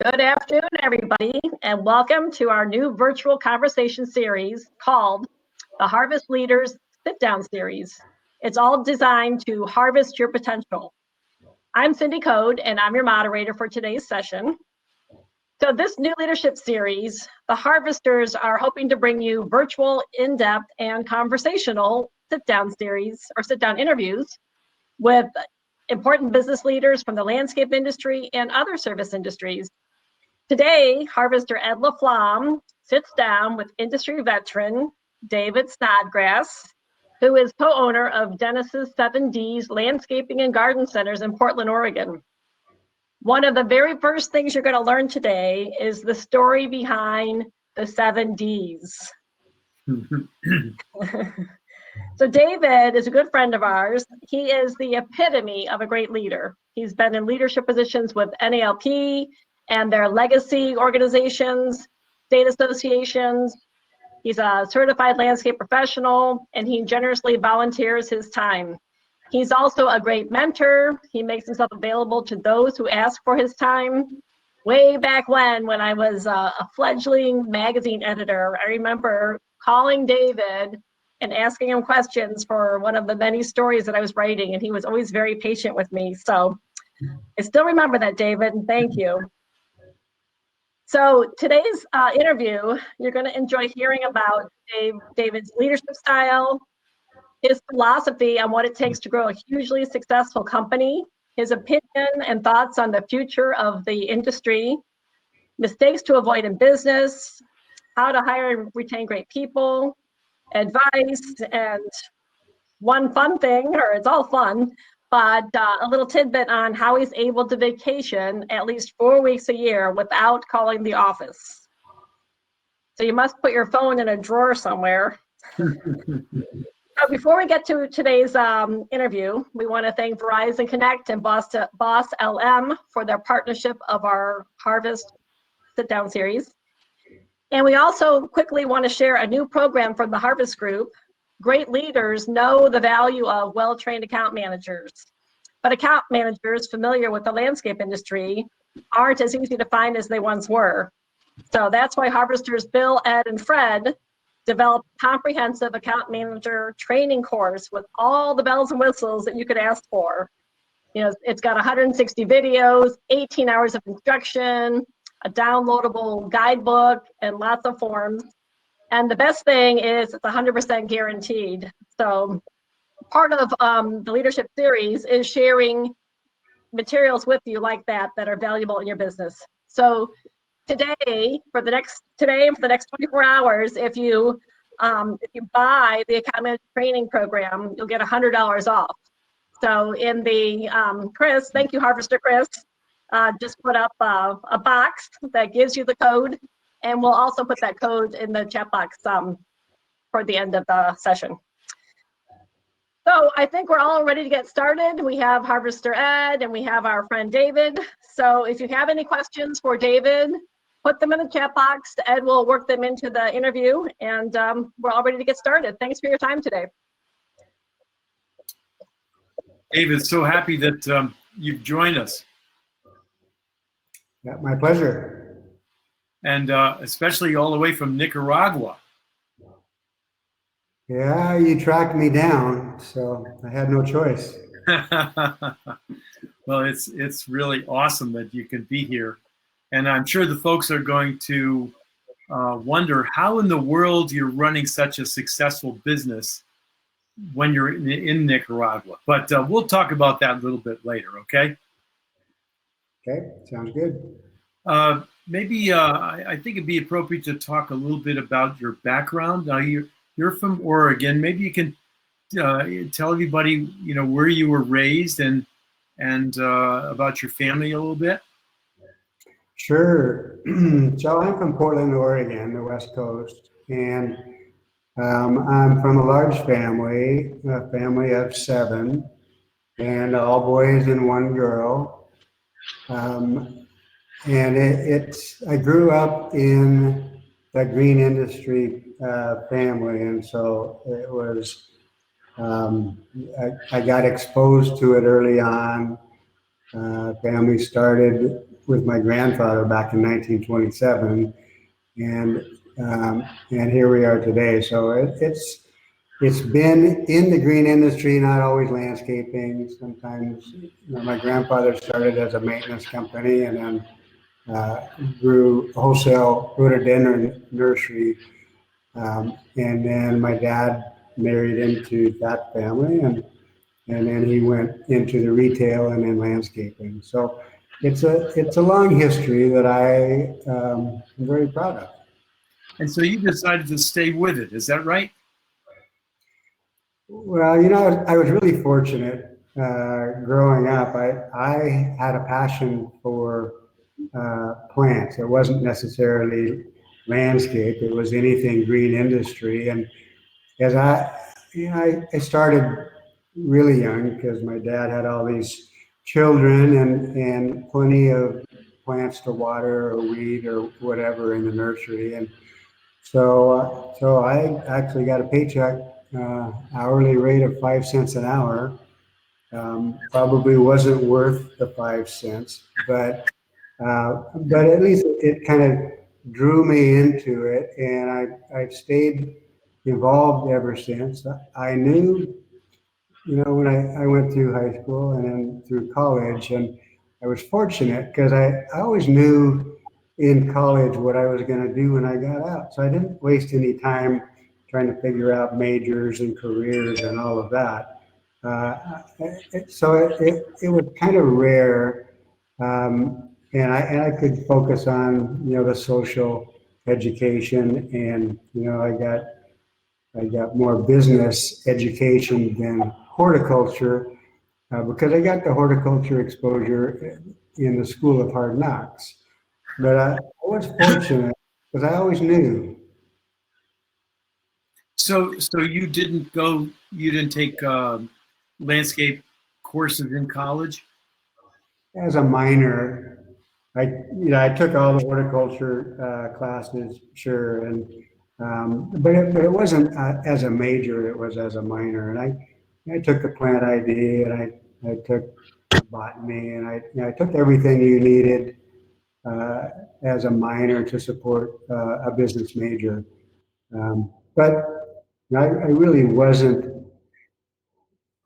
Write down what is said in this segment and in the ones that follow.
Good afternoon, everybody, and welcome to our new virtual conversation series called the Harvest Leaders Sit-Down Series. It's all designed to harvest your potential. I'm Cindy Code, and I'm your moderator for today's session. So this new leadership series, the Harvesters are hoping to bring you virtual, in-depth, and conversational sit-down series or sit-down interviews with important business leaders from the landscape industry and other service industries. Today, Harvester Ed LaFlamme sits down with industry veteran David Snodgrass, who is co-owner of Dennis's 7Ds Landscaping and Garden Centers in Portland, Oregon. One of the very first things you're going to learn today is the story behind the 7Ds. So David is a good friend of ours. He is the epitome of a great leader. He's been in leadership positions with NALP and their legacy organizations, state associations. He's a certified landscape professional, and he generously volunteers his time. He's also a great mentor. He makes himself available to those who ask for his time. Way back when I was a fledgling magazine editor, I remember calling David and asking him questions for one of the many stories that I was writing, and he was always very patient with me. So I still remember that, David, and thank you. So today's interview, you're going to enjoy hearing about David's leadership style, his philosophy on what it takes to grow a hugely successful company, his opinion and thoughts on the future of the industry, mistakes to avoid in business, how to hire and retain great people, advice, and one fun thing, or it's all fun, but a little tidbit on how he's able to vacation at least 4 weeks a year without calling the office. So you must put your phone in a drawer somewhere. So before we get to today's interview, we want to thank Verizon Connect and Boss LM for their partnership of our Harvest Sit-Down series. And we also quickly want to share a new program from the Harvest Group. Great leaders know the value of well-trained account managers, but account managers familiar with the landscape industry aren't as easy to find as they once were. So that's why Harvesters Bill, Ed, and Fred developed a comprehensive account manager training course with all the bells and whistles that you could ask for. You know, it's got 160 videos, 18 hours of instruction, a downloadable guidebook, and lots of forms. And the best thing is it's 100% guaranteed. So part of the leadership series is sharing materials with you like that are valuable in your business. So today, for the next 24 hours, if you buy the account manager training program, you'll get $100 off. So in the Chris, thank you, Harvester Chris, just put up a box that gives you the code. And we'll also put that code in the chat box for the end of the session. So I think we're all ready to get started. We have Harvester Ed and we have our friend David. So if you have any questions for David, put them in the chat box. Ed will work them into the interview, and we're all ready to get started. Thanks for your time today. David, so happy that you've joined us. Yeah, my pleasure. And especially all the way from Nicaragua. Yeah, you tracked me down, so I had no choice. Well, it's really awesome that you can be here. And I'm sure the folks are going to wonder how in the world you're running such a successful business when you're in Nicaragua. But we'll talk about that a little bit later, okay? Okay, sounds good. Maybe I think it'd be appropriate to talk a little bit about your background. You're from Oregon. Maybe you can tell everybody, you know, where you were raised and about your family a little bit. Sure. So I'm from Portland, Oregon, the West Coast, and I'm from a large family, a family of 7, and all boys and 1 girl. And I grew up in the green industry family, and so it was, I got exposed to it early on. Family started with my grandfather back in 1927, and here we are today. So it's been in the green industry, not always landscaping. Sometimes, my grandfather started as a maintenance company and then grew wholesale rhododendron nursery. And then my dad married into that family, and then he went into the retail and then landscaping. So it's a long history that I am very proud of. And so you decided to stay with it. Is that right? Well, I was really fortunate growing up. I had a passion for plants. It wasn't necessarily landscape. It was anything green industry. And as I started really young because my dad had all these children and plenty of plants to water or weed or whatever in the nursery. And so I actually got a paycheck, hourly rate of 5 cents an hour. Probably wasn't worth the 5 cents, but at least it kind of drew me into it, and I've stayed involved ever since. I knew, when I went through high school and then through college, and I was fortunate because I always knew in college what I was going to do when I got out. So I didn't waste any time trying to figure out majors and careers and all of that. So it was kind of rare. And I could focus on, the social education, and, I got more business education than horticulture, because I got the horticulture exposure in the School of Hard Knocks. But I was fortunate because I always knew. So you didn't take landscape courses in college? As a minor, I took all the horticulture classes, sure, but it wasn't as a major. It was as a minor, and I took the plant ID, and I took botany, and I took everything you needed as a minor to support a business major. But I really wasn't.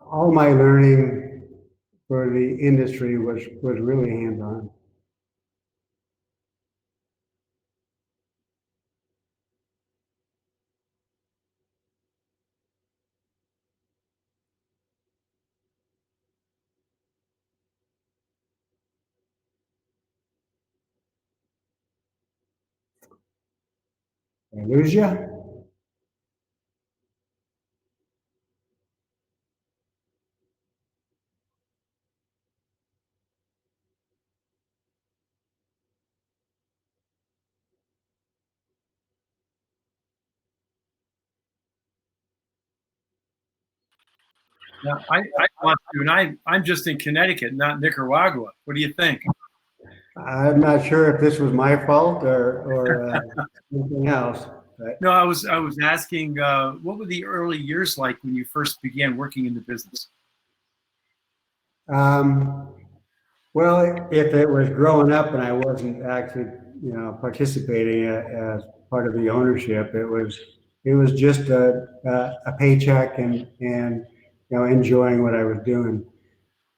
All my learning for the industry was really hands-on. Did I lose you? Yeah, I want to, and I'm just in Connecticut, not Nicaragua. What do you think? I'm not sure if this was my fault or something else. But, No, I was asking, what were the early years like when you first began working in the business? well, if it was growing up and I wasn't actually, participating as part of the ownership, it was just a paycheck and enjoying what I was doing.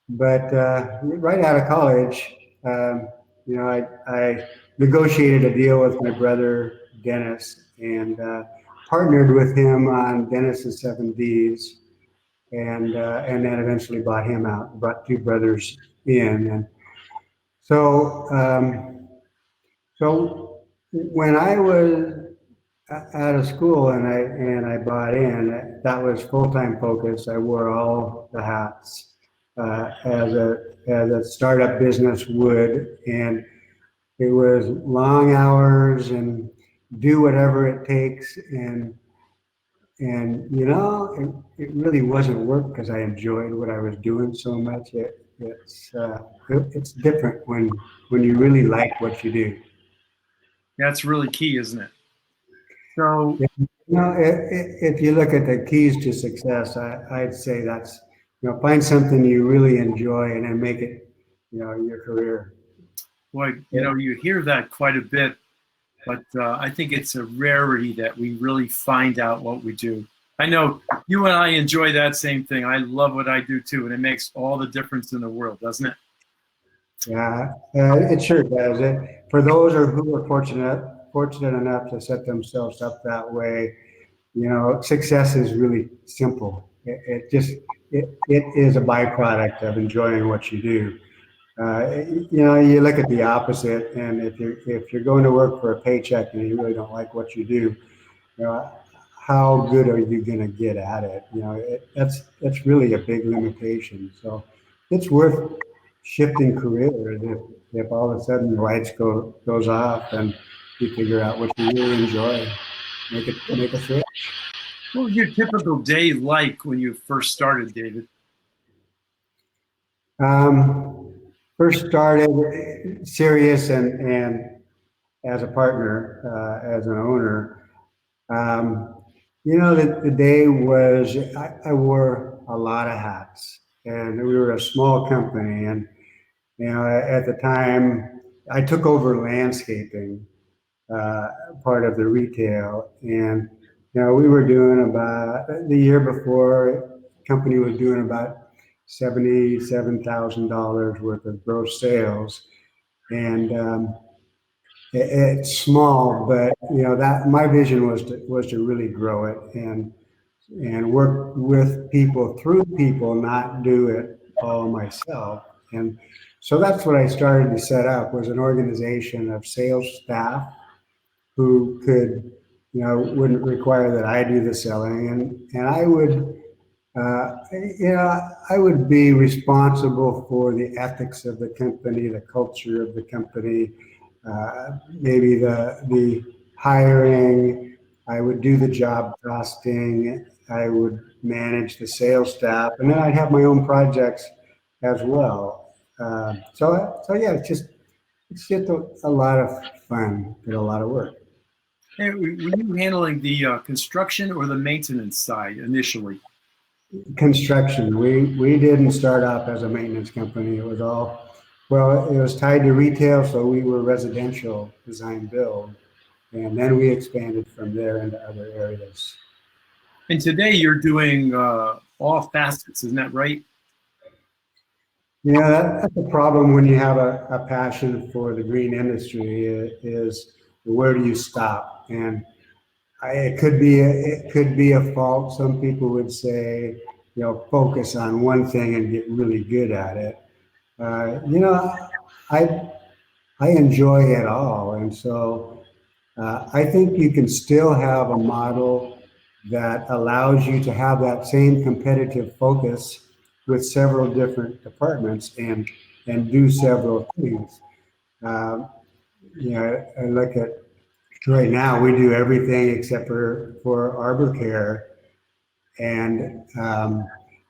But right out of college, I negotiated a deal with my brother Dennis, and partnered with him on Dennis's 7Ds, and then eventually bought him out. Brought two brothers in, and so when I was out of school and I bought in, that was full-time focus. I wore all the hats as a startup business would, and it was long hours and do whatever it takes, and it really wasn't work because I enjoyed what I was doing so much. It's different when you really like what you do. That's really key, isn't it? So, If you look at the keys to success, I'd say that's, find something you really enjoy and then make it, your career. Boy, you hear that quite a bit, but I think it's a rarity that we really find out what we do. I know you and I enjoy that same thing. I love what I do too, and it makes all the difference in the world, doesn't it? Yeah, it sure does. For those who are fortunate enough to set themselves up that way, success is really simple. It is a byproduct of enjoying what you do. You look at the opposite, and if you're going to work for a paycheck and you really don't like what you do, how good are you going to get at it? That's really a big limitation. So it's worth shifting careers if all of a sudden the lights goes off and you figure out what you really enjoy. Make a switch. What was your typical day like when you first started, David? First started serious and as a partner, as an owner. The day was, I wore a lot of hats, and we were a small company. And, at the time, I took over landscaping, part of the retail. And, we were doing about, the year before, the company was doing about $77,000 worth of gross sales. And, it's small, but that my vision was to really grow it and work with people through people, not do it all myself. And so that's what I started to set up, was an organization of sales staff who could, wouldn't require that I do the selling, and I would. I would be responsible for the ethics of the company, the culture of the company, maybe the hiring. I would do the job costing. I would manage the sales staff, and then I'd have my own projects as well. So yeah, it's just a lot of fun and a lot of work. Hey, were you handling the construction or the maintenance side initially? Construction. We didn't start off as a maintenance company. It was tied to retail, so we were residential design build, and then we expanded from there into other areas. And today you're doing all facets, isn't that right? That's a problem when you have a passion for the green industry, is where do you stop? And it could be a fault. Some people would say, focus on one thing and get really good at it. I I enjoy it all, and so I think you can still have a model that allows you to have that same competitive focus with several different departments and do several things. Um, I look at right now we do everything except for arbor care, and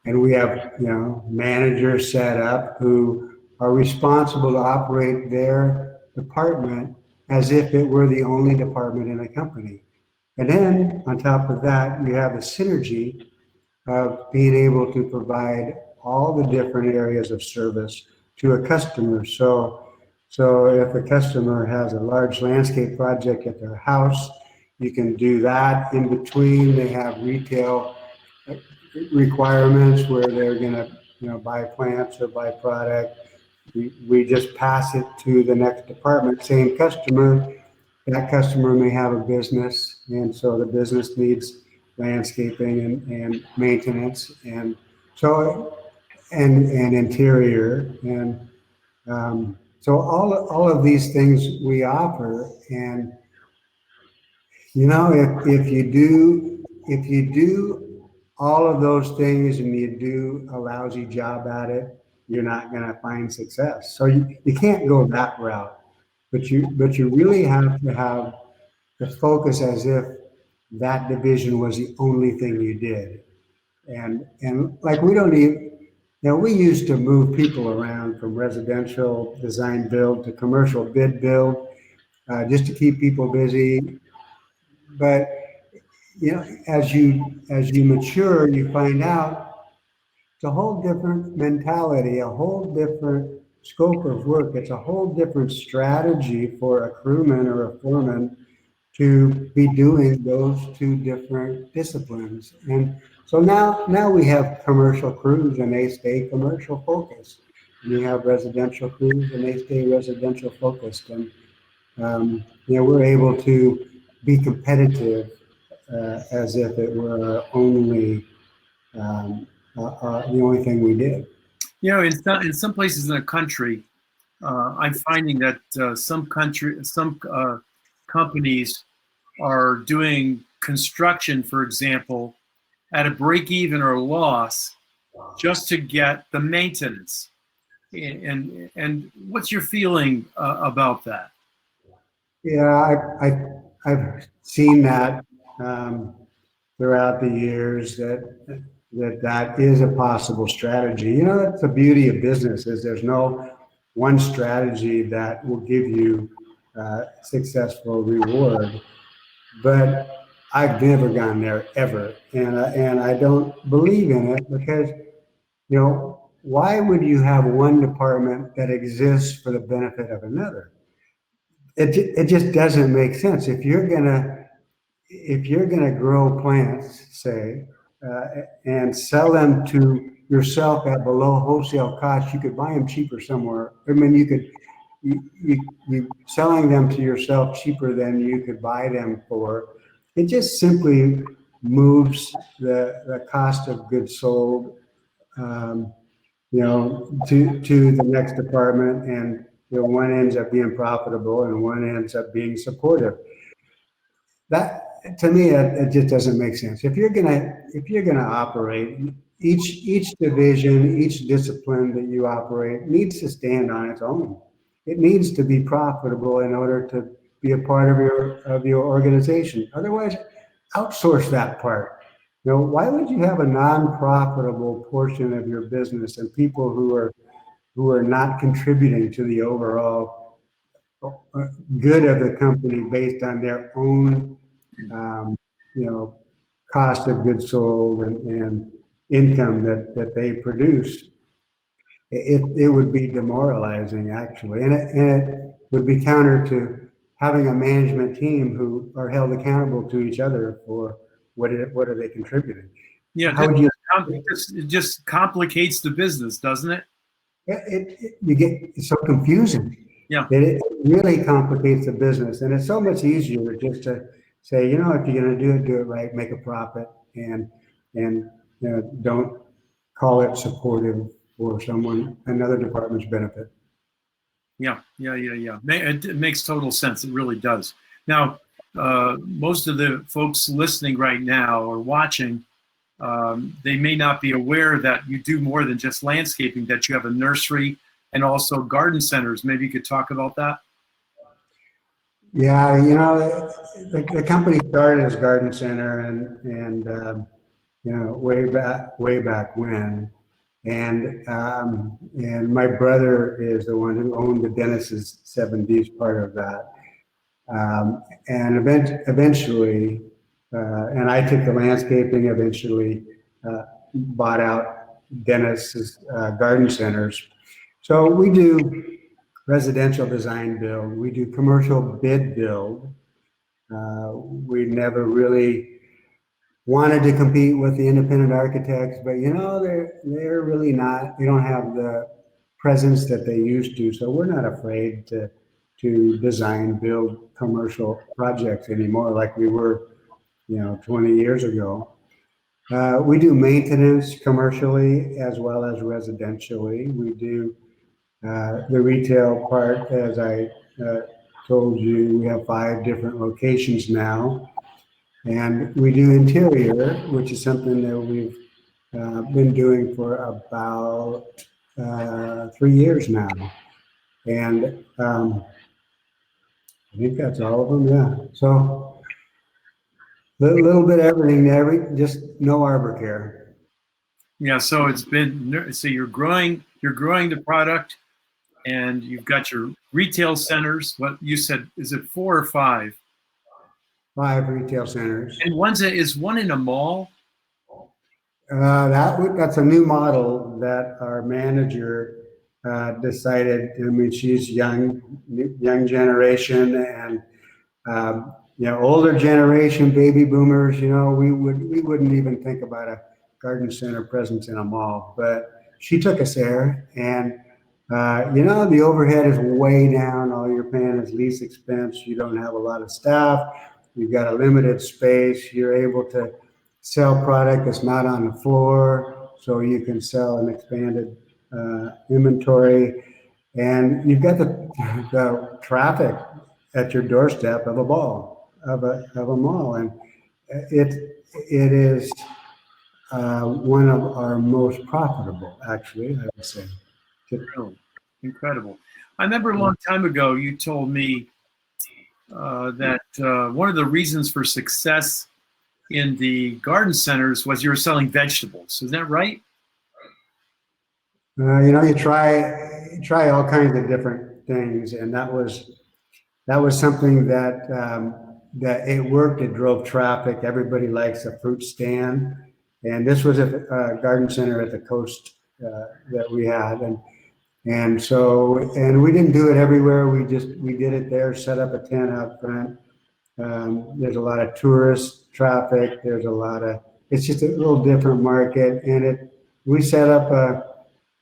and we have managers set up who are responsible to operate their department as if it were the only department in a company. And then on top of that, you have the synergy of being able to provide all the different areas of service to a customer. So if a customer has a large landscape project at their house, you can do that. In between, they have retail requirements where they're going to buy plants or buy product. We just pass it to the next department. Same customer, that customer may have a business, and so the business needs landscaping and maintenance, and so and interior, and so all of these things we offer. And if you do all of those things and you do a lousy job at it, you're not going to find success. So you can't go that route, but you really have to have the focus as if that division was the only thing you did. And like we don't even, we used to move people around from residential design build to commercial bid build, just to keep people busy. But as you mature, you find out it's a whole different mentality, a whole different scope of work. It's a whole different strategy for a crewman or a foreman to be doing those two different disciplines. And so now we have commercial crews and they stay commercial focused. We have residential crews and they stay residential focused. And we're able to be competitive as if it were the only thing we did. In some places in the country, I'm finding that some companies are doing construction, for example, at a break even or loss just to get the maintenance. And what's your feeling about that? Yeah, I've seen that throughout the years that is a possible strategy. That's the beauty of business is there's no one strategy that will give you successful reward. But I've never gone there ever, and I don't believe in it because why would you have one department that exists for the benefit of another? It just doesn't make sense. If you're gonna grow plants, say, and sell them to yourself at below wholesale cost, you could buy them cheaper somewhere. I mean, you selling them to yourself cheaper than you could buy them for. It just simply moves the cost of goods sold, to the next department, and one ends up being profitable and one ends up being supportive. That to me, it just doesn't make sense. If you're gonna operate, each division, each discipline that you operate needs to stand on its own. It needs to be profitable in order to be a part of your organization. Otherwise, outsource that part. Why would you have a non-profitable portion of your business and people who are not contributing to the overall good of the company based on their own, cost of goods sold and income that they produce? It would be demoralizing, actually, and it would be counter to having a management team who are held accountable to each other for what are they contributing. Yeah, it just complicates the business, doesn't it? It's so confusing. Yeah, it really complicates the business, and it's so much easier just to say, if you're going to do it right, make a profit, and don't call it supportive for another department's benefit. Yeah. It makes total sense. It really does. Now, most of the folks listening right now or watching, they may not be aware that you do more than just landscaping, that you have a nursery and also garden centers. Maybe you could talk about that. Yeah, the company started as Garden Center and way back when. And my brother is the one who owned the Dennis's 70s part of that. And eventually, and I took the landscaping, eventually bought out Dennis's garden centers. So we do residential design build, we do commercial bid build. We never really wanted to compete with the independent architects, but they're really not. They don't have the presence that they used to. So we're not afraid to design, build commercial projects anymore, like we were, 20 years ago. We do maintenance commercially as well as residentially. We do the retail part, as I told you. We have 5 different locations now. And we do interior, which is something that we've been doing for about 3 years now. And I think that's all of them, yeah. So a little bit of everything there, just no arbor care. Yeah, so you're growing the product, and you've got your retail centers. What you said, is it 4 or 5? 5 retail centers. And is one in a mall? That's a new model that our manager decided, I mean, she's young generation, and older generation, baby boomers, we wouldn't even think about a garden center presence in a mall, but she took us there, and the overhead is way down. All you're paying is lease expense. You don't have a lot of staff. You've got a limited space. You're able to sell product that's not on the floor, so you can sell an expanded inventory. And you've got the traffic at your doorstep of a mall, and it is one of our most profitable, actually, I would say. Really incredible. I remember a long time ago you told me that one of the reasons for success in the garden centers was you were selling vegetables. Is that right? You try all kinds of different things, and that was something that it worked. It drove traffic. Everybody likes a fruit stand, and this was a garden center at the coast that we had, and we didn't do it everywhere. We did it there. Set up a tent out front. There's a lot of tourist traffic. It's just a little different market, and we set up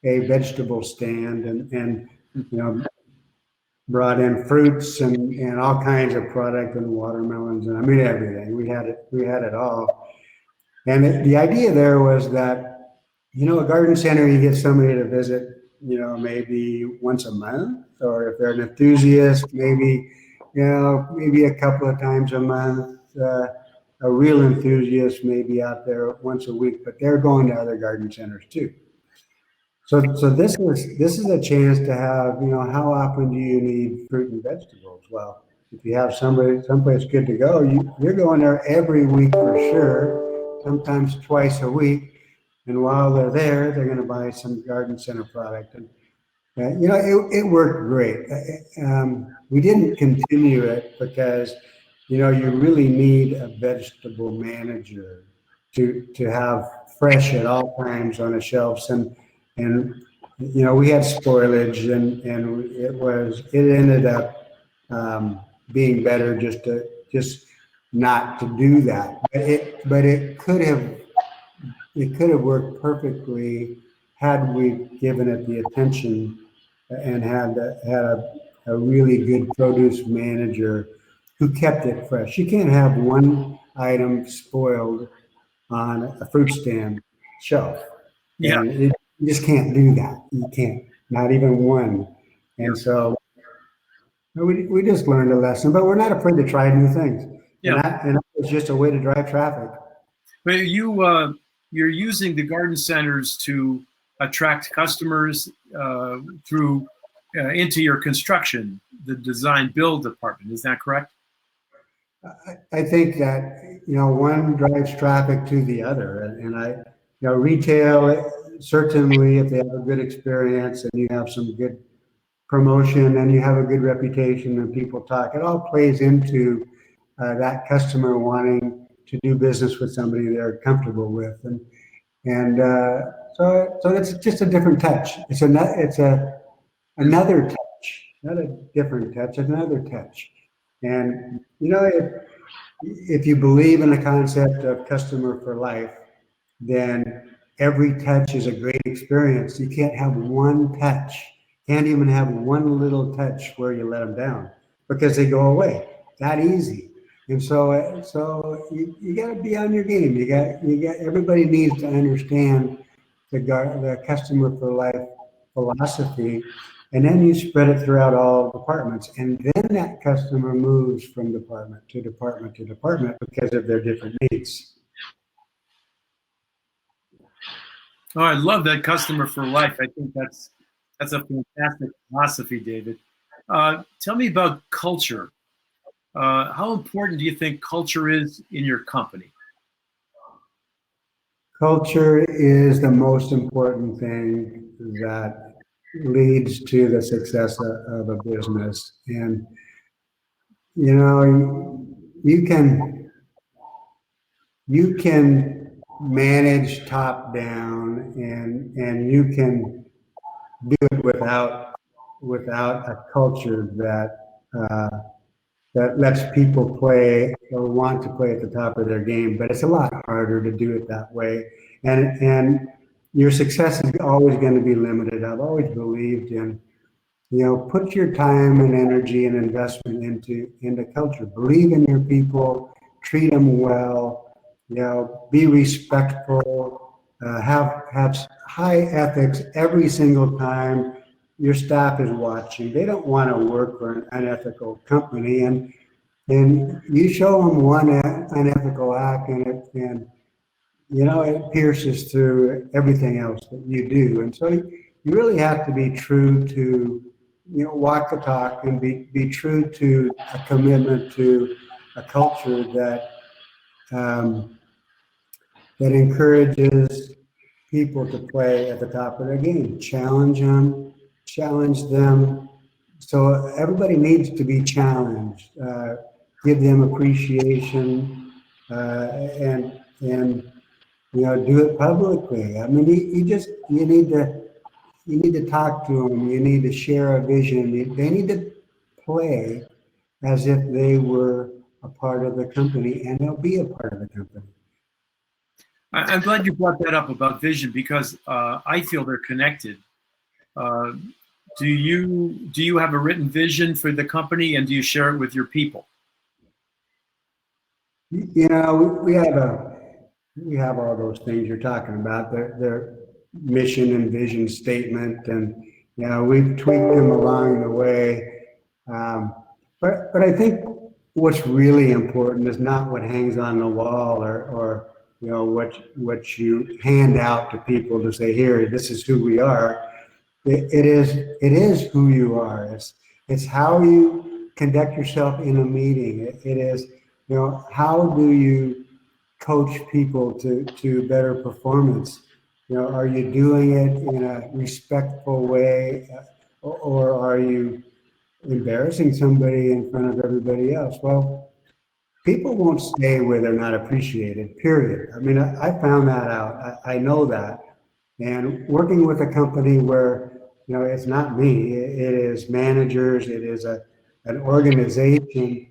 a vegetable stand, and brought in fruits and all kinds of product, and watermelons, and I mean everything. We had it all. And the idea there was that, a garden center, you get somebody to visit, maybe once a month, or if they're an enthusiast, maybe a couple of times a month. A real enthusiast may be out there once a week, but they're going to other garden centers too. So this is a chance to have, how often do you need fruit and vegetables? Well, if you have someplace good to go, you're going there every week for sure, sometimes twice a week. And while they're there, they're going to buy some garden center product. And it worked great. We didn't continue it because, you really need a vegetable manager to have fresh at all times on the shelves. And we had spoilage, and it ended up being better just not to do that. But it could have worked perfectly had we given it the attention and had a really good produce manager who kept it fresh. You can't have one item spoiled on a fruit stand shelf. Yeah. And you just can't do that. You can't, not even one. And so we just learned a lesson, but we're not afraid to try new things. Yeah. And that was just a way to drive traffic. But you're using the garden centers to attract customers through into your construction, the design build department. Is that correct? I think that, one drives traffic to the other, and retail, certainly if they have a good experience and you have some good promotion and you have a good reputation and people talk, it all plays into that customer wanting to do business with somebody they're comfortable with. So it's just a different touch. It's another touch, not a different touch, another touch. And, if you believe in the concept of customer for life, then every touch is a great experience. You can't have one touch, can't even have one little touch where you let them down because they go away that easy. And so you got to be on your game. You got everybody needs to understand the customer for life philosophy, and then you spread it throughout all departments, and then that customer moves from department to department to department because of their different needs. Oh, I love that customer for life. I think that's a fantastic philosophy, David. Tell me about culture. How important do you think culture is in your company? Culture is the most important thing that leads to the success of a business. And, you can manage top down, and you can do it without a culture that lets people play or want to play at the top of their game. But it's a lot harder to do it that way. And your success is always going to be limited. I've always believed in, put your time and energy and investment into culture. Believe in your people, treat them well, be respectful, have high ethics every single time your staff is watching. They don't want to work for an unethical company, and you show them one unethical act, and it pierces through everything else that you do. And so you really have to be true to, walk the talk and be true to a commitment to a culture that encourages people to play at the top of their game, challenge them. So everybody needs to be challenged, give them appreciation, and do it publicly. I mean, you need to talk to them. You need to share a vision. They need to play as if they were a part of the company, and they'll be a part of the company. I'm glad you brought that up about vision, because I feel they're connected. Do you have a written vision for the company, and do you share it with your people? We have all those things you're talking about. Their mission and vision statement, and we've tweaked them along the way. But I think what's really important is not what hangs on the wall or what you hand out to people to say, here, this is who we are. It is who you are. It's how you conduct yourself in a meeting. It is, how do you coach people to better performance? Are you doing it in a respectful way, or are you embarrassing somebody in front of everybody else? Well, people won't stay where they're not appreciated, period. I mean, I found that out. I know that. And working with a company where, it's not me, it is managers, it is an organization.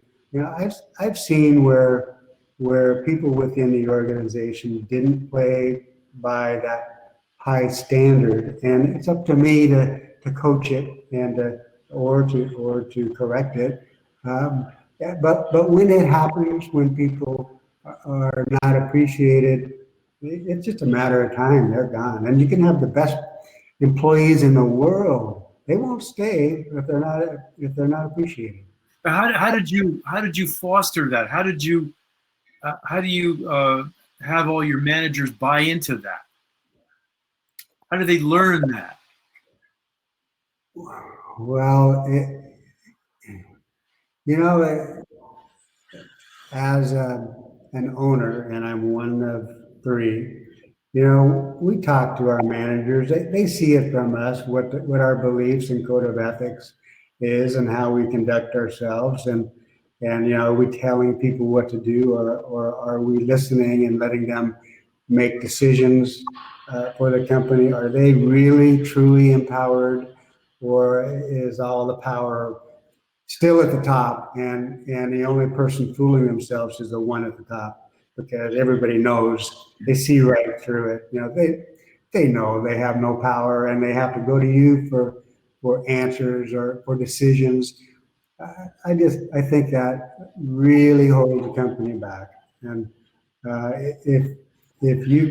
I've seen where people within the organization didn't play by that high standard, and it's up to me to coach it and or to correct it. But when it happens, when people are not appreciated, it's just a matter of time. They're gone, and you can have the best employees in the world. They won't stay if they're not appreciated. How did you foster that? How do you have all your managers buy into that? How do they learn that? Well, as an owner, and I'm one of three, we talk to our managers. They see it from us, what our beliefs and code of ethics is and how we conduct ourselves. And are we telling people what to do, or are we listening and letting them make decisions for the company? Are they really, truly empowered, or is all the power still at the top, and the only person fooling themselves is the one at the top, because everybody knows, they see right through it. They know they have no power, and they have to go to you for answers or for decisions. I think that really holds the company back. And if you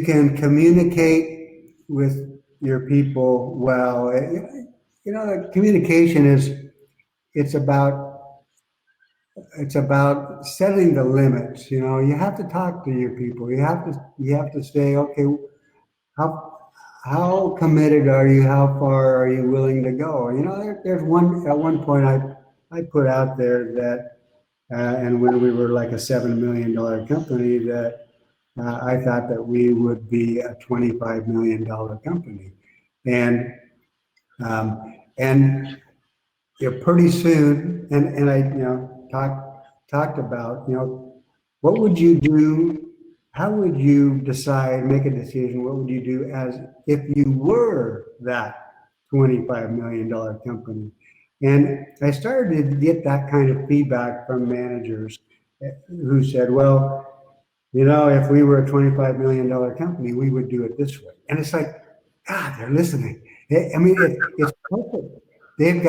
can communicate with your people well, communication it's about setting the limits. You have to talk to your people. You have to say, okay, how committed are you? How far are you willing to go? There's at one point I put out there that, and when we were like a $7 million company, that I thought that we would be a $25 million company, and pretty soon, and I talked about what would you do? how would you decide, make a decision? What would you do as if you were that $25 million company? And I started to get that kind of feedback from managers who said, well, you know, if we were a $25 million company, we would do it this way. And it's like, God, they're listening. I mean, it's perfect. They've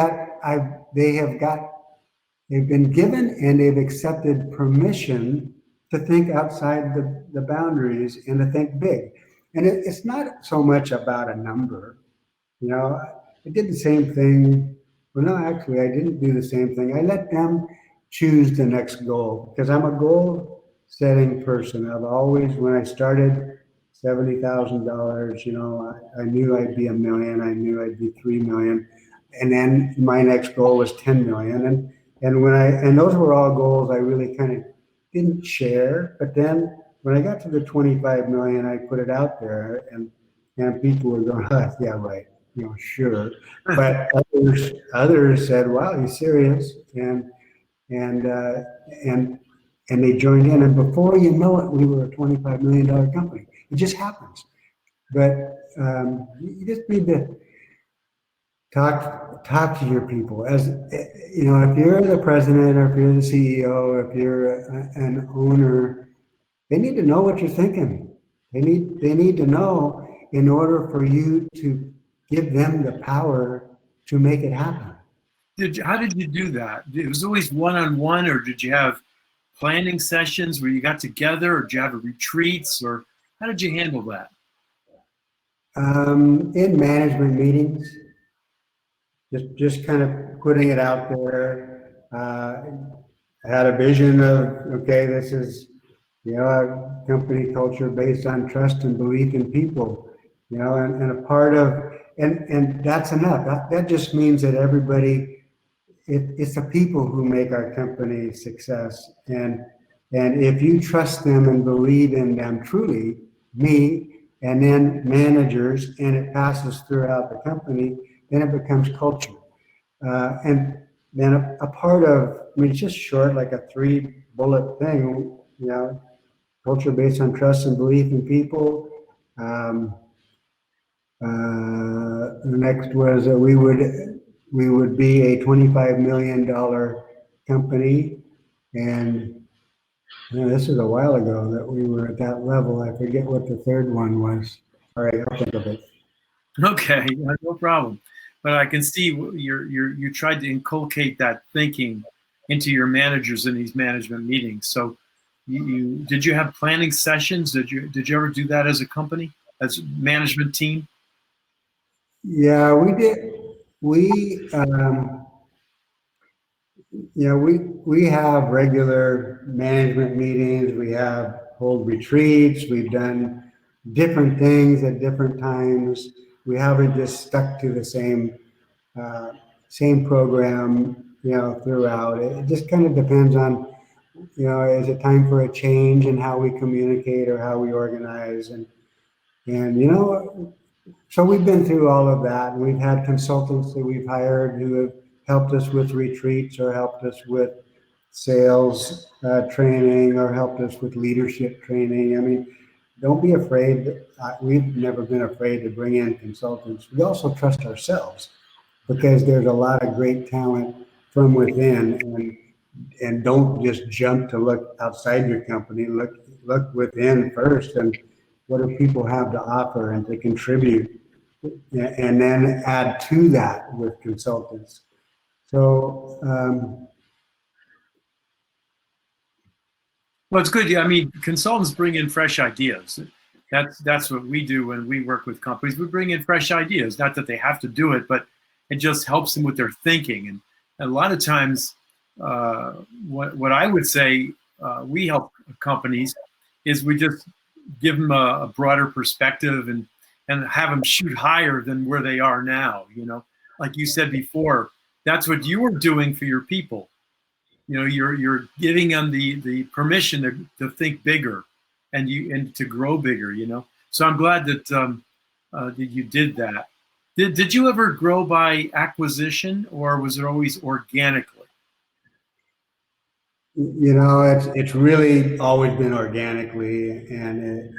been given and they've accepted permission to think outside the boundaries and to think big. And it's not so much about a number. You know, I did the same thing. Well, no, actually, I didn't do the same thing. I let them choose the next goal because I'm a goal setting person. I've always, when I started, $70,000, you know, I knew I'd be a million. I knew I'd be 3 million. And then my next goal was 10 million. And those were all goals I really kind of didn't share. But then when I got to the 25 million, I put it out there and people were going, oh, yeah, right. You know, sure. But others said, wow, he's serious. And they joined in. And before you know it, we were a $25 million company. It just happens. But you just need to talk to your people. As you know, if you're the president or if you're the CEO, if you're an owner, they need to know what you're thinking. They need to know in order for you to give them the power to make it happen. How did you do that? It was always one-on-one, or did you have planning sessions where you got together, or did you have retreats, or how did you handle that? In management meetings, just kind of putting it out there. I had a vision of, okay, this is, you know, a company culture based on trust and belief in people, you know, and a part of, and that's enough. That just means that everybody, it's the people who make our company success. And if you trust them and believe in them truly, me, and then managers, and it passes throughout the company, then it becomes culture. And then a part of, I mean, it's just short, like a 3-bullet thing, you know, culture based on trust and belief in people. The next was that we would be a $25 million company. And you know, this is a while ago that we were at that level. I forget what the third one was. All right, I'll think of it. Okay, no problem. But I can see you tried to inculcate that thinking into your managers in these management meetings. So did you have planning sessions? Did you ever do that as a company, as a management team? Yeah, we did. We have regular management meetings. We hold retreats. We've done different things at different times. We haven't just stuck to the same program, you know, throughout. It just kind of depends on, you know, is it time for a change in how we communicate or how we organize, and you know, so we've been through all of that. We've had consultants that we've hired who have helped us with retreats or helped us with sales training or helped us with leadership training. I mean, don't be afraid. We've never been afraid to bring in consultants. We also trust ourselves because there's a lot of great talent from within, and don't just jump to look outside your company. Look within first, and what do people have to offer and to contribute, and then add to that with consultants. So well, it's good. Yeah, I mean, consultants bring in fresh ideas. That's what we do when we work with companies. We bring in fresh ideas. Not that they have to do it, but it just helps them with their thinking. And a lot of times, what I would say we help companies is we just give them a broader perspective and have them shoot higher than where they are now. You know, like you said before, that's what you were doing for your people. You know, you're giving them the permission to think bigger and to grow bigger. You know, so I'm glad that you did that. Did you ever grow by acquisition, or was it always organically? You know, it's really always been organically, and it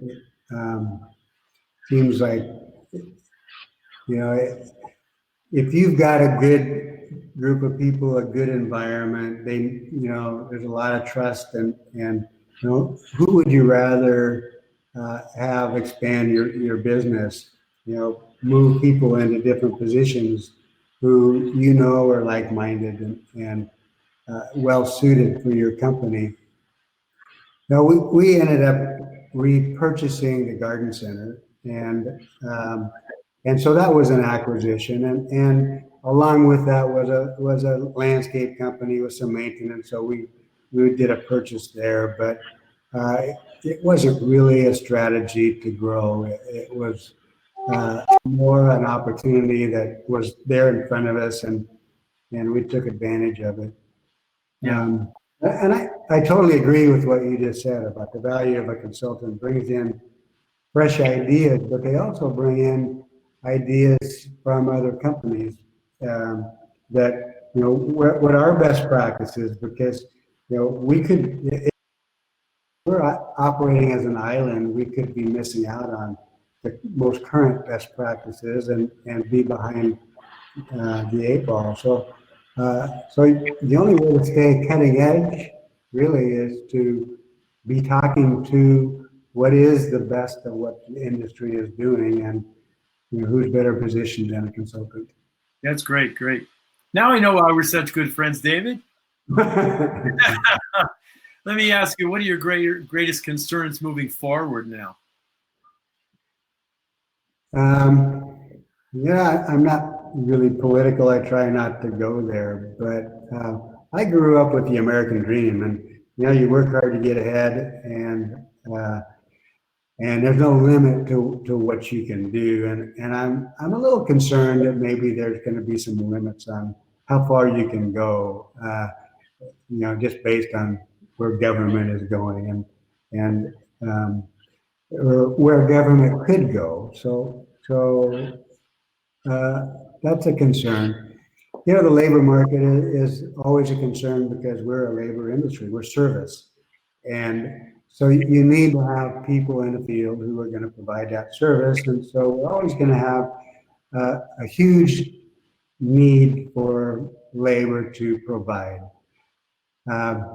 seems like, you know, if you've got a good group of people, a good environment, there's a lot of trust, and who would you rather have expand your business? Move people into different positions who are like-minded and well suited for your company. No, we ended up repurchasing the garden center, and so that was an acquisition, and along with that was a landscape company with some maintenance. So we did a purchase there, but it wasn't really a strategy to grow. It was more an opportunity that was there in front of us, and we took advantage of it. Yeah. And I totally agree with what you just said about the value of a consultant. Brings in fresh ideas, but they also bring in ideas from other companies, that, what our best practices, because, we could, if we're operating as an island, we could be missing out on the most current best practices and be behind the eight ball. So the only way to stay cutting edge really is to be talking to what is the best of what the industry is doing, and who's better positioned than a consultant. That's great. Great. Now I know why we're such good friends, David. Let me ask you, what are your greatest concerns moving forward now? Yeah, I'm not really political. I try not to go there, but I grew up with the American dream, and you work hard to get ahead, and there's no limit to what you can do. And I'm a little concerned that maybe there's going to be some limits on how far you can go, just based on where government is going, or where government could go. So that's a concern. The labor market is always a concern because we're a labor industry. We're service. And so you need to have people in the field who are going to provide that service. And so we're always going to have a huge need for labor to provide. I'm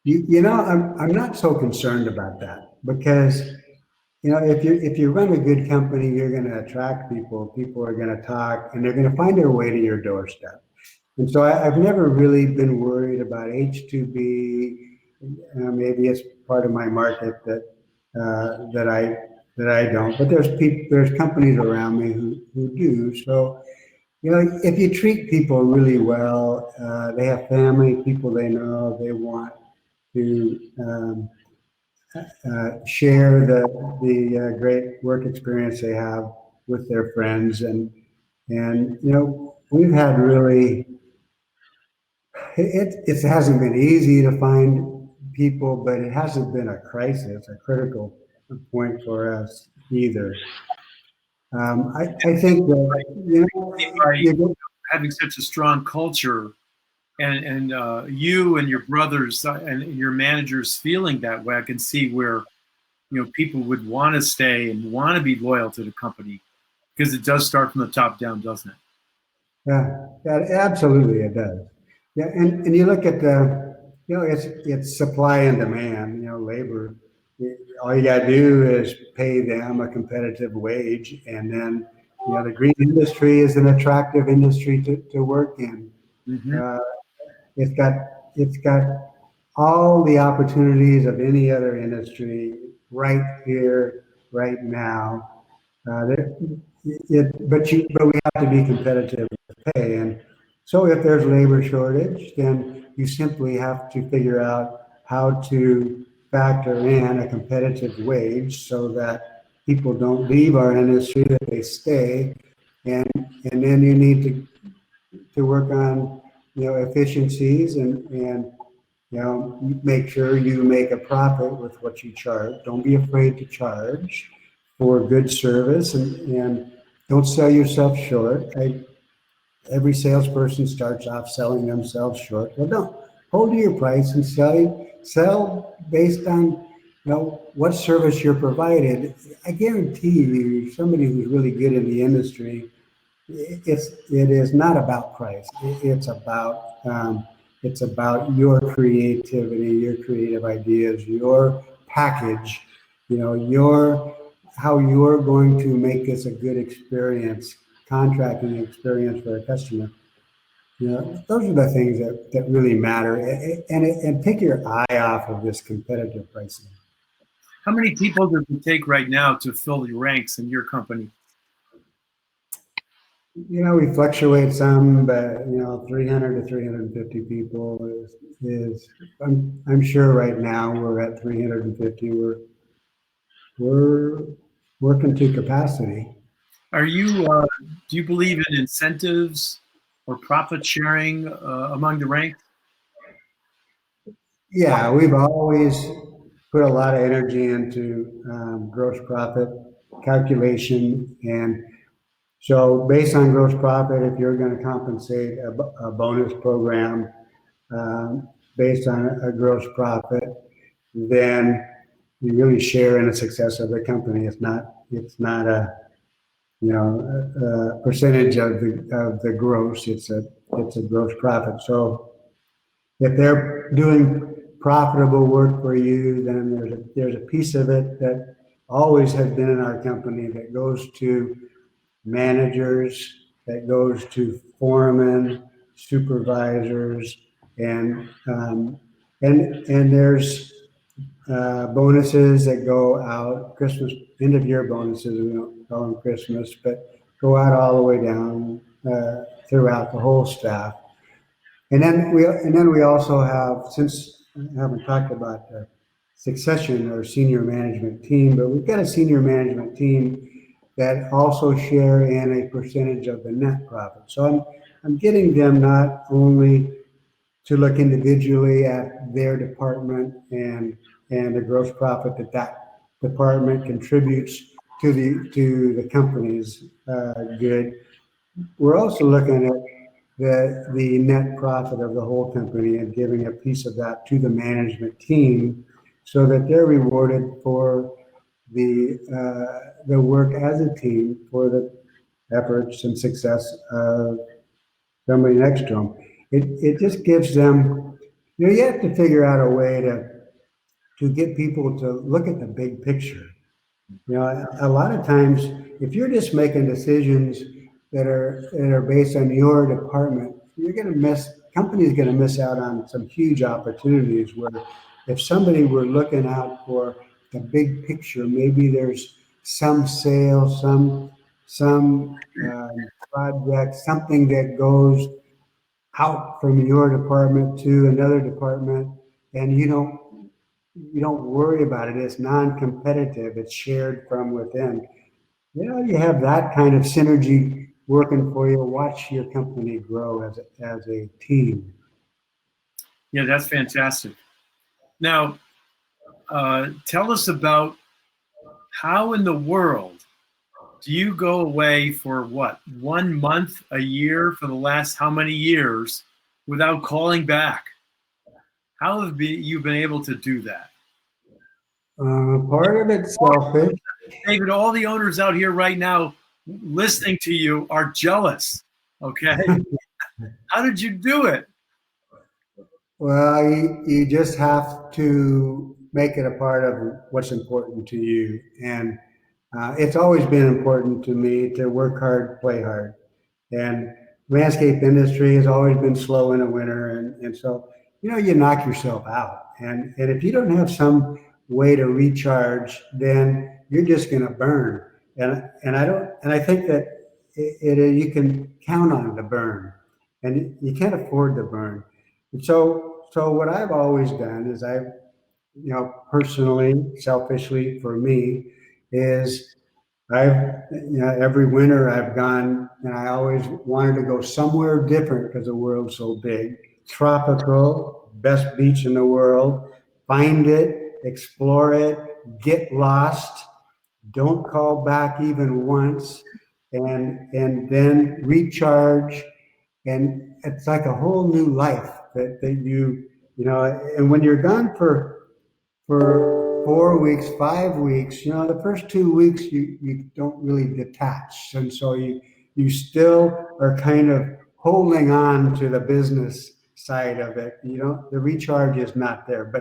not so concerned about that, because if you run a good company, you're going to attract people. People are going to talk, and they're going to find their way to your doorstep. And so I've never really been worried about H2B. Maybe it's part of my market that I don't. But there's companies around me who do. So if you treat people really well, they have family, people they know, they want to share the great work experience they have with their friends, and we've had really, it hasn't been easy to find people, but it hasn't been a crisis, a critical point for us either. I think that having such a strong culture, and you and your brothers and your managers feeling that way, I can see where people would want to stay and want to be loyal to the company, because it does start from the top down, doesn't it? Yeah, absolutely it does. Yeah, and you look at it's supply and demand. Labor. All you got to do is pay them a competitive wage, and then the green industry is an attractive industry to work in. Mm-hmm. It's got all the opportunities of any other industry right here, right now. But we have to be competitive with pay, and so if there's labor shortage, then you simply have to figure out how to factor in a competitive wage so that people don't leave our industry, that they stay, and then you need to work on efficiencies and make sure you make a profit with what you charge. Don't be afraid to charge for good service, and don't sell yourself short. Every salesperson starts off selling themselves short. Well, hold to your price and sell based on what service you're provided. I guarantee you, somebody who's really good in the industry, it is not about price. It's about your creativity, your creative ideas, your package, your how you're going to make this a good experience, contracting experience for a customer. Those are the things that really matter, and take your eye off of this competitive pricing. How many people does it take right now to fill the ranks in your company? We fluctuate some, but 300 to 350 people is I'm sure right now we're at 350. We're working to capacity. Are you? Do you believe in incentives or profit sharing among the ranks? Yeah, we've always put a lot of energy into gross profit calculation, and so based on gross profit, if you're going to compensate a bonus program based on a gross profit, then you really share in the success of the company. It's not a a percentage of the gross. It's a gross profit. So if they're doing profitable work for you, then there's a piece of it that always has been in our company that goes to managers, that goes to foremen, supervisors, and there's bonuses that go out, Christmas, end of year bonuses, we don't call them Christmas, but go out all the way down throughout the whole staff. And then we also have, since I haven't talked about the succession or senior management team, but we've got a senior management team that also share in a percentage of the net profit. So I'm getting them not only to look individually at their department and the gross profit that department contributes to the company's good. We're also looking at the net profit of the whole company and giving a piece of that to the management team so that they're rewarded for the work as a team, for the efforts and success of somebody next to them. It just gives them, you have to figure out a way to get people to look at the big picture. A lot of times, if you're just making decisions that are based on your department, company's going to miss out on some huge opportunities where if somebody were looking out for the big picture, maybe there's some sale, some project, something that goes out from your department to another department, and you don't worry about it. It's non-competitive. It's shared from within. You have that kind of synergy working for you. Watch your company grow as a team. Yeah, that's fantastic. Now, tell us about how in the world do you go away for 1 month a year for the last how many years without calling back? How have you been able to do that? Part of it's selfish. David, all the owners out here right now listening to you are jealous. Okay. How did you do it? Well, you just have to make it a part of what's important to you. And it's always been important to me to work hard, play hard. And landscape industry has always been slow in the winter. And so, you knock yourself out. And if you don't have some way to recharge, then you're just going to burn. And I think that you can count on the burn, and you can't afford to burn. And so what I've always done is personally, selfishly for me, is every winter I've gone, and I always wanted to go somewhere different because the world's so big. Tropical, best beach in the world. Find it, explore it, get lost, don't call back even once, and then recharge. And it's like a whole new life that and when you're gone for 4 weeks, 5 weeks, the first 2 weeks you don't really detach, and so you still are kind of holding on to the business side of it. The recharge is not there,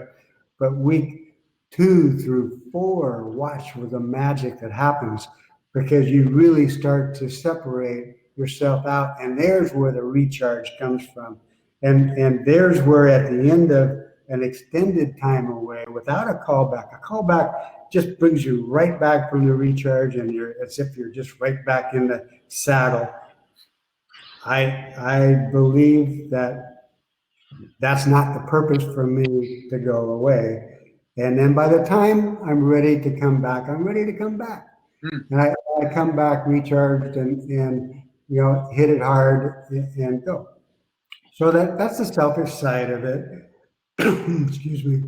but week 2 through 4, watch with the magic that happens, because you really start to separate yourself out, and there's where the recharge comes from, and there's where at the end of an extended time away without a callback just brings you right back from the recharge, and you're as if you're just right back in the saddle. I believe that that's not the purpose for me to go away. And then by the time I'm ready to come back, I'm ready to come back. And I come back recharged and hit it hard and go. So that's the selfish side of it. Excuse me.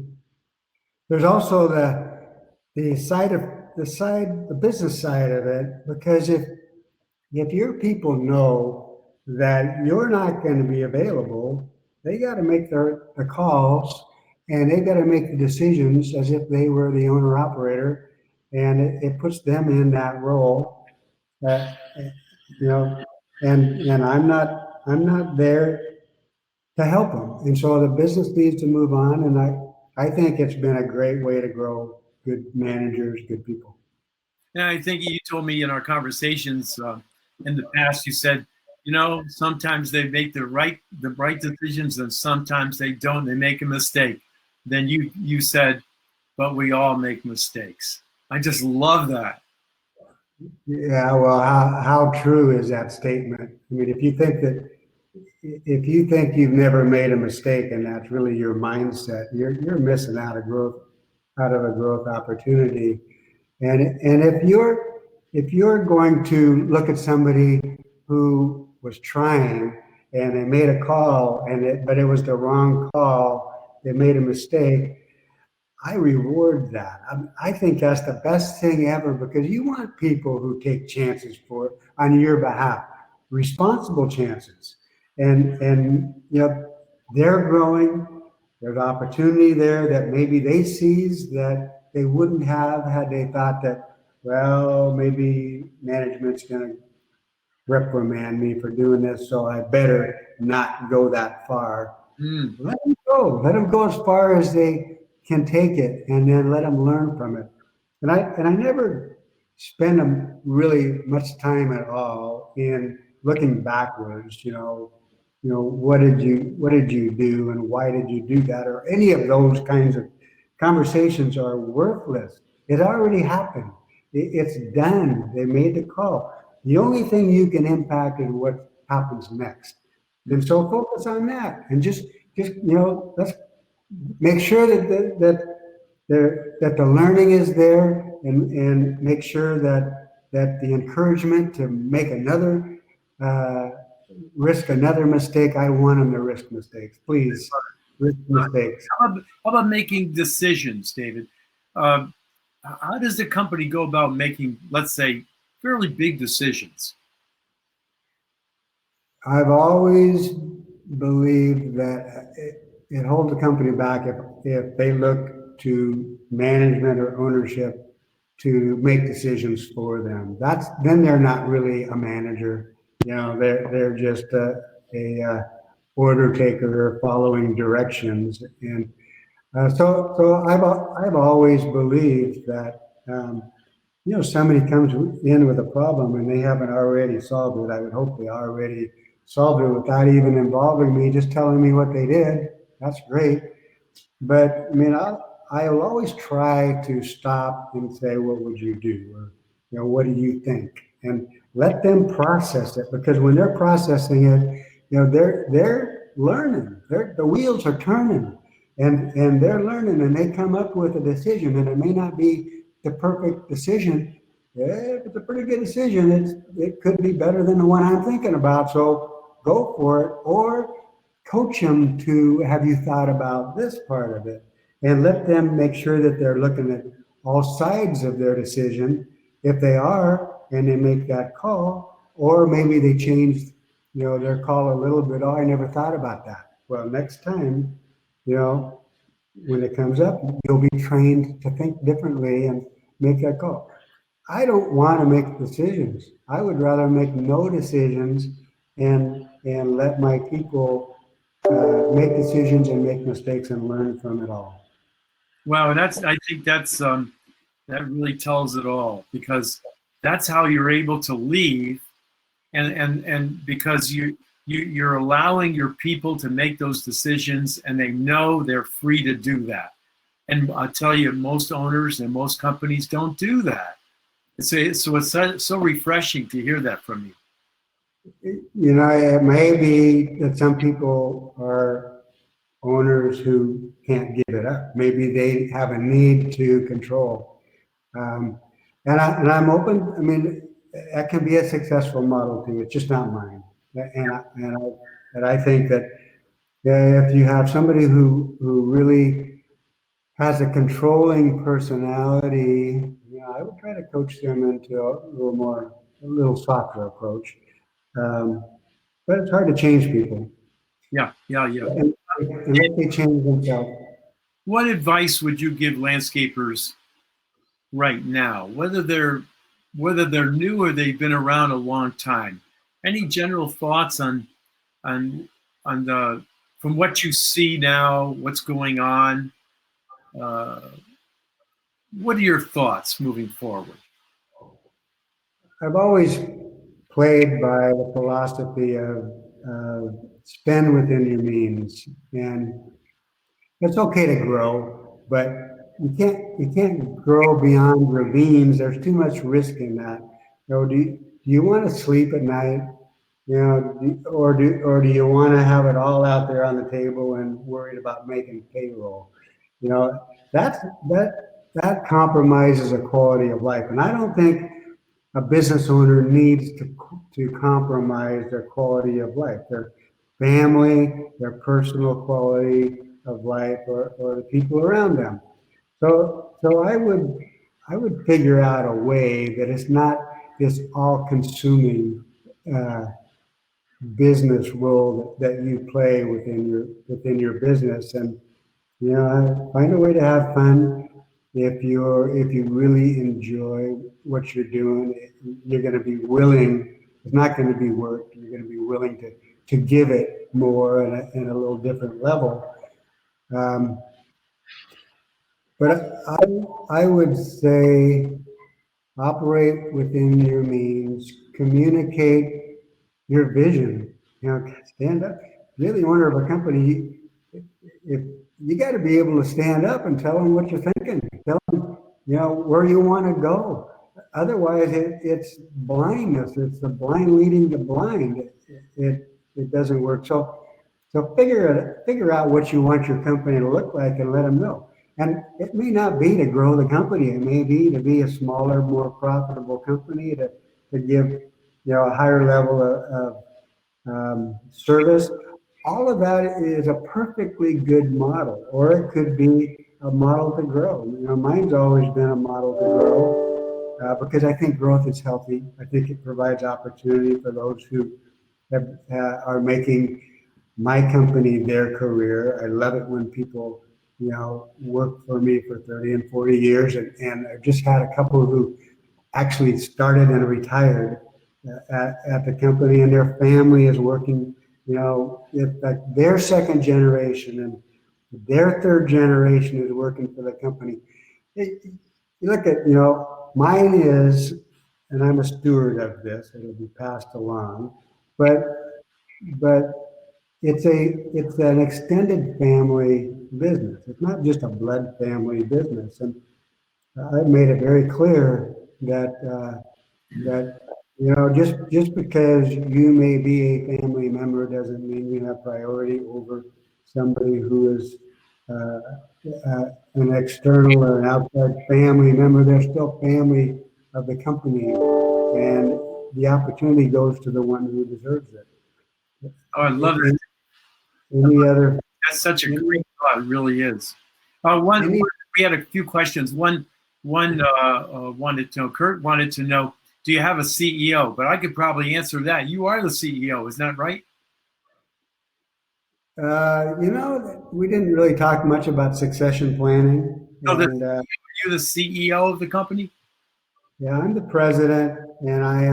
There's also the business side of it, because if your people know that you're not going to be available, they got to make the calls, and they got to make the decisions as if they were the owner operator, and it puts them in that role. And I'm not there to help them, and so the business needs to move on. And I think it's been a great way to grow good managers, good people. And I think you told me in our conversations in the past, you said, sometimes they make the right decisions, and sometimes they don't. They make a mistake. Then you said, but we all make mistakes. I just love that. Yeah, well, how true is that statement? I mean, if you think you've never made a mistake and that's really your mindset, you're missing out of a growth opportunity. And if you're going to look at somebody who was trying and they made a call but it was the wrong call, they made a mistake, I reward that. I think that's the best thing ever, because you want people who take chances on your behalf, responsible chances. And they're growing. There's opportunity there that maybe they seize that they wouldn't have had they thought that, well, maybe management's going to reprimand me for doing this, so I better not go that far. Let them go. Let them go as far as they can take it, and then let them learn from it. And I never spend really much time at all in looking backwards. What did you do, and why did you do that, or any of those kinds of conversations are worthless. It already happened. It's done. They made the call. The only thing you can impact is what happens next. And so focus on that, and just let's make sure that the learning is there, and make sure that the encouragement to make another risk another mistake. I want them to risk mistakes. Please risk mistakes. How about making decisions, David? How does the company go about making, let's say, fairly big decisions? I've always believed that it holds the company back if they look to management or ownership to make decisions for them. Then they're not really a manager. They're just a order taker following directions. And so I've always believed that somebody comes in with a problem and they haven't already solved it. I would hope they already solved it without even involving me, just telling me what they did. That's great. But I mean, I'll always try to stop and say, what would you do? Or, what do you think? And let them process it, because when they're processing it, they're learning. The wheels are turning, and they're learning, and they come up with a decision, and it may not be the perfect decision. If it's a pretty good decision, it could be better than the one I'm thinking about. So go for it, or coach them to, have you thought about this part of it? And let them make sure that they're looking at all sides of their decision. If they are, and they make that call, or maybe they change their call a little bit. Oh, I never thought about that. Well, next time you know, when it comes up, you'll be trained to think differently and make that call. I don't want to make decisions. I would rather make no decisions and let my people make decisions and make mistakes and learn from it all. Wow, I think that really tells it all, because that's how you're able to leave, and because you're allowing your people to make those decisions, and they know they're free to do that. And I tell you, most owners and most companies don't do that. It's so refreshing to hear that from you. You know, it may be that some people are owners who can't give it up. Maybe they have a need to control. And I'm open. I mean, that can be a successful model too. It's just not mine. And I think that if you have somebody who really has a controlling personality, you know, I would try to coach them into a little softer approach. But it's hard to change people. Yeah. Unless they change themselves. What advice would you give landscapers right now, whether they're new or they've been around a long time? Any general thoughts on the from what you see now, what's going on? What are your thoughts moving forward? I've always played by the philosophy of spend within your means, and it's okay to grow, but you can't grow beyond ravines. There's too much risk in that. You know, do you want to sleep at night? You know, or do you want to have it all out there on the table and worried about making payroll? You know, that compromises a quality of life, and I don't think a business owner needs to compromise their quality of life, their family, their personal quality of life, or the people around them. So I would figure out a way that it's not this all-consuming business role that you play within your business, and you know, find a way to have fun. If you really enjoy what you're doing, you're going to be willing. It's not going to be work. You're going to be willing to give it more in a little different level. But I would say operate within your means, communicate your vision. You know, stand up. You're the owner of a company. If you got to be able to stand up and tell them what you're thinking, tell them, you know, where you want to go. Otherwise, it's blindness. It's the blind leading the blind. It doesn't work. So figure out what you want your company to look like and let them know. And it may not be to grow the company. It may be to be a smaller, more profitable company to give, you know, a higher level of service. All of that is a perfectly good model, or it could be a model to grow. You know, mine's always been a model to grow because I think growth is healthy. I think it provides opportunity for those who are making my company their career. I love it when people, you know, work for me for 30 and 40 years, and I've just had a couple who actually started and retired at the company, and their family is working. You know, if like their second generation and their third generation is working for the company. You look at, you know, mine is, and I'm a steward of this, it'll be passed along, but it's an extended family business. It's not just a blood family business. And I've made it very clear that you know, just because you may be a family member doesn't mean you have priority over somebody who is an external or an outside family member. They're still family of the company, and the opportunity goes to the one who deserves it. Oh, I love it. Any other? That's such a great thought. It really is. We had a few questions. One wanted to know. Kurt wanted to know, do you have a CEO? But I could probably answer that. You are the CEO, isn't that right? We didn't really talk much about succession planning, So and you're the CEO of the company? yeah, I'm the president, and I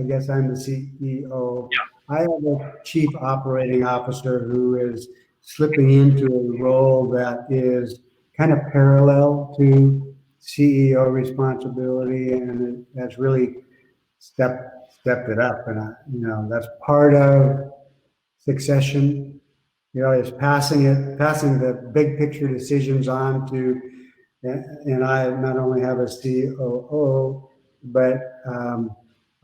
guess I'm the CEO. I have a chief operating officer who is slipping into a role that is kind of parallel to CEO responsibility, and has really stepped it up. And that's part of succession. Is passing the big picture decisions on to, and I not only have a COO, but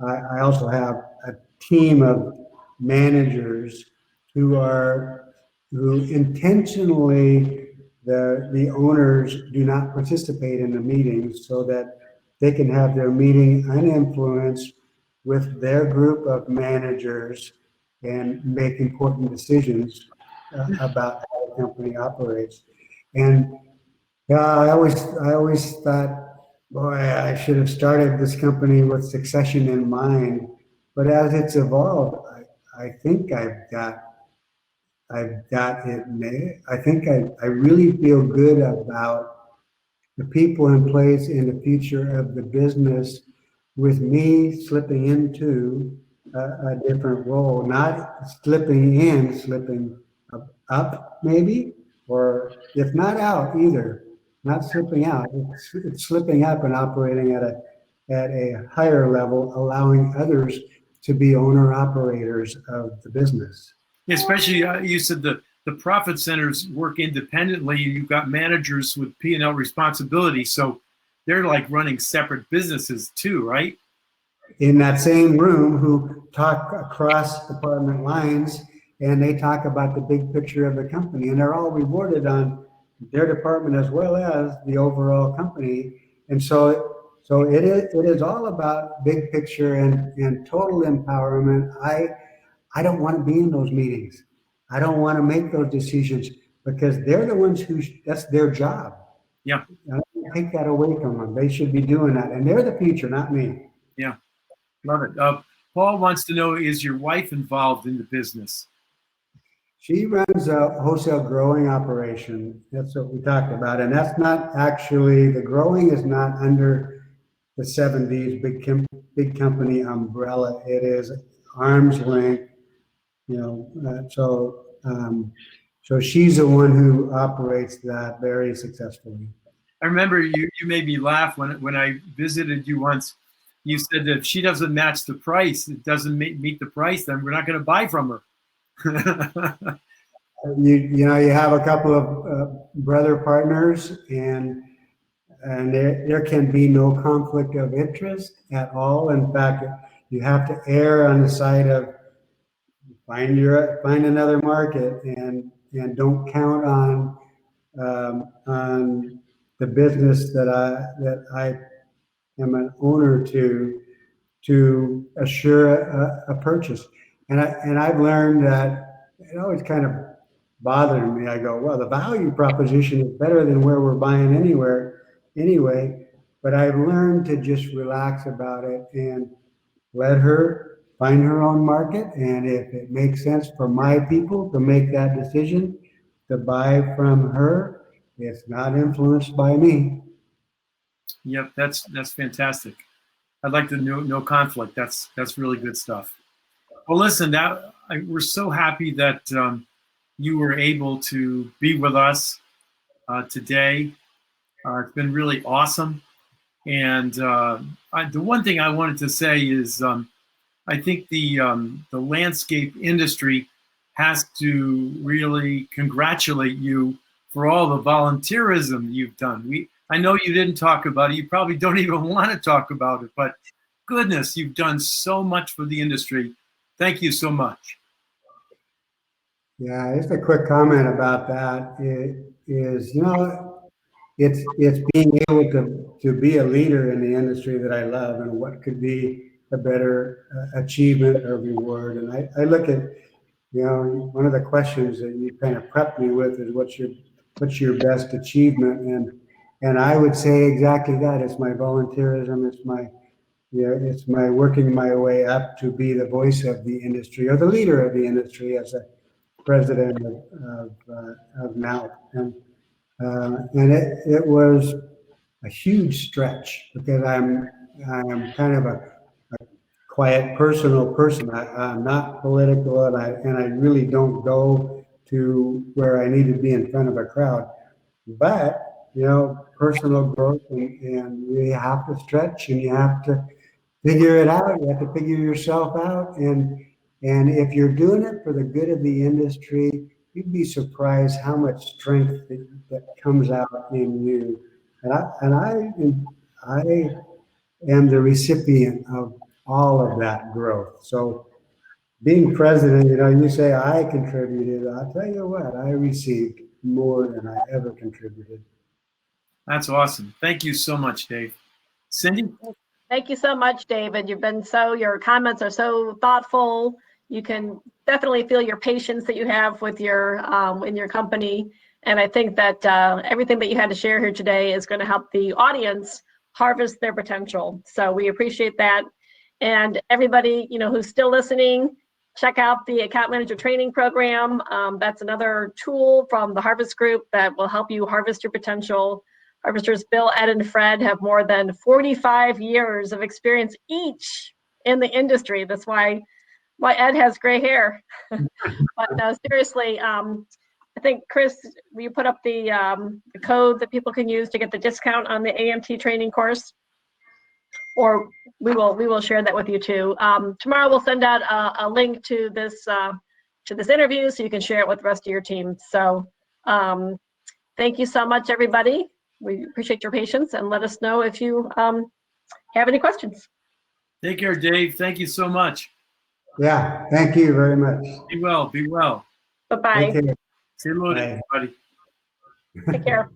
I also have a team of managers who intentionally, the owners do not participate in the meetings so that they can have their meeting uninfluenced with their group of managers and make important decisions about how the company operates. And yeah, I always thought, boy, I should have started this company with succession in mind. But as it's evolved, I think I've got it made. I think I really feel good about the people in place in the future of the business, with me slipping into a different role, not slipping up maybe, or if not out either, not slipping out, it's slipping up and operating at a higher level, allowing others to be owner operators of the business. Especially, you said the profit centers work independently. You've got managers with P&L responsibility, so they're like running separate businesses too, right? In that same room, who talk across department lines, and they talk about the big picture of the company, and they're all rewarded on their department as well as the overall company. And so it is all about big picture and total empowerment. I don't want to be in those meetings. I don't want to make those decisions, because they're the ones that's their job. Yeah. I don't take that away from them. They should be doing that, and they're the future, not me. Yeah. Love it. Paul wants to know, is your wife involved in the business? She runs a wholesale growing operation. That's what we talked about. And that's not actually, the growing is not under the 70s big company umbrella. It is arm's length, so she's the one who operates that very successfully. I remember you made me laugh when I visited you once. You said that if she doesn't match the price, it doesn't meet the price, then we're not going to buy from her. You have a couple of brother partners, and there can be no conflict of interest at all. In fact, you have to err on the side of find another market, and don't count on the business that I am an owner to assure a purchase. And I've learned that it always kind of bothered me. I go, well, the value proposition is better than where we're buying anyway. But I've learned to just relax about it and let her find her own market. And if it makes sense for my people to make that decision to buy from her, it's not influenced by me. Yep, that's fantastic. I'd like to no conflict. That's really good stuff. Well, listen, we're so happy that you were able to be with us today. It's been really awesome. And the one thing I wanted to say is I think the landscape industry has to really congratulate you for all the volunteerism you've done. I know you didn't talk about it. You probably don't even want to talk about it, but goodness, you've done so much for the industry. Thank you so much. Yeah, just a quick comment about that. It is, it's being able to be a leader in the industry that I love, and what could be a better achievement or reward. And I look at, one of the questions that you kind of prepped me with is what's your best achievement? And I would say exactly that. It's my volunteerism. It's my working my way up to be the voice of the industry, or the leader of the industry, as a president of NALP. And it was a huge stretch because I'm kind of a quiet, personal person. I'm not political, and I really don't go to where I need to be in front of a crowd. But personal growth, and you have to stretch, and you have to figure it out. You have to figure yourself out, and if you're doing it for the good of the industry, you'd be surprised how much strength that comes out in you. And I am the recipient of all of that growth. So being president, you say I contributed. I'll tell you what, I received more than I ever contributed. That's awesome. Thank you so much, Dave. Cindy? Thank you so much, David. Your comments are so thoughtful. You can definitely feel your patience that you have with your in your company. And I think that everything that you had to share here today is going to help the audience harvest their potential. So we appreciate that. And everybody, who's still listening, check out the Account Manager Training Program. That's another tool from the Harvest Group that will help you harvest your potential. Harvesters Bill, Ed, and Fred have more than 45 years of experience each in the industry. That's why Ed has gray hair. But no, seriously, I think, Chris, will you put up the code that people can use to get the discount on the AMT training course? Or we will share that with you too. Tomorrow we'll send out a link to this interview so you can share it with the rest of your team. So thank you so much, everybody. We appreciate your patience, and let us know if you have any questions. Take care, Dave. Thank you so much. Yeah, thank you very much. Be well. Be well. Bye-bye. Say hello to everybody. Take care.